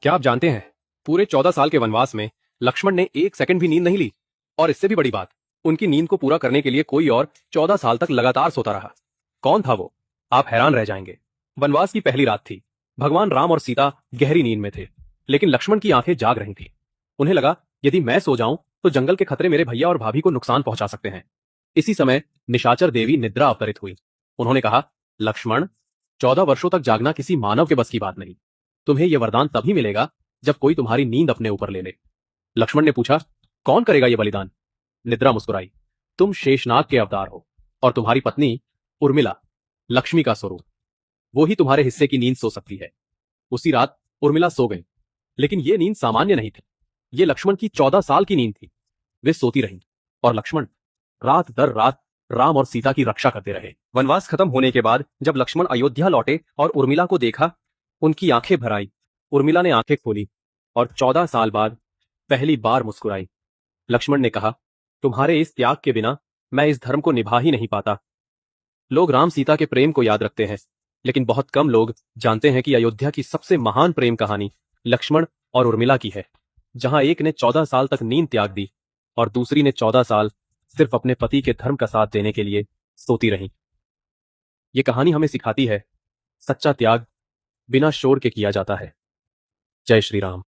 क्या आप जानते हैं, पूरे 14 साल के वनवास में लक्ष्मण ने एक सेकंड भी नींद नहीं ली। और इससे भी बड़ी बात, उनकी नींद को पूरा करने के लिए कोई और 14 साल तक लगातार सोता रहा। कौन था वो? आप हैरान रह जाएंगे। वनवास की पहली रात थी। भगवान राम और सीता गहरी नींद में थे, लेकिन लक्ष्मण की आंखें जाग रही थी। उन्हें लगा, यदि मैं सो जाऊं तो जंगल के खतरे मेरे भैया और भाभी को नुकसान पहुंचा सकते हैं। इसी समय निशाचर देवी निद्रा अवतरित हुई। उन्होंने कहा, लक्ष्मण, 14 वर्षों तक जागना किसी मानव के बस की बात नहीं। तुम्हें यह वरदान तभी मिलेगा जब कोई तुम्हारी नींद अपने ऊपर ले ले। लक्ष्मण ने पूछा, कौन करेगा यह बलिदान? निद्रा मुस्कुराई, तुम शेषनाग के अवतार हो, और तुम्हारी पत्नी उर्मिला लक्ष्मी का स्वरूप, वो ही तुम्हारे हिस्से की नींद सो सकती है। उसी रात उर्मिला सो गई, लेकिन ये नींद सामान्य नहीं थी। ये लक्ष्मण की 14 साल की नींद थी। वे सोती रहीं, और लक्ष्मण रात दर रात राम और सीता की रक्षा करते रहे। वनवास खत्म होने के बाद जब लक्ष्मण अयोध्या लौटे और उर्मिला को देखा, उनकी आंखें भर आई। उर्मिला ने आंखें खोली और 14 साल बाद पहली बार मुस्कुराई। लक्ष्मण ने कहा, तुम्हारे इस त्याग के बिना मैं इस धर्म को निभा ही नहीं पाता। लोग राम सीता के प्रेम को याद रखते हैं, लेकिन बहुत कम लोग जानते हैं कि अयोध्या की सबसे महान प्रेम कहानी लक्ष्मण और उर्मिला की है, जहां एक ने 14 साल तक नींद त्याग दी और दूसरी ने 14 साल सिर्फ अपने पति के धर्म का साथ देने के लिए सोती रही। ये कहानी हमें सिखाती है, सच्चा त्याग बिना शोर के किया जाता है। जय श्री राम।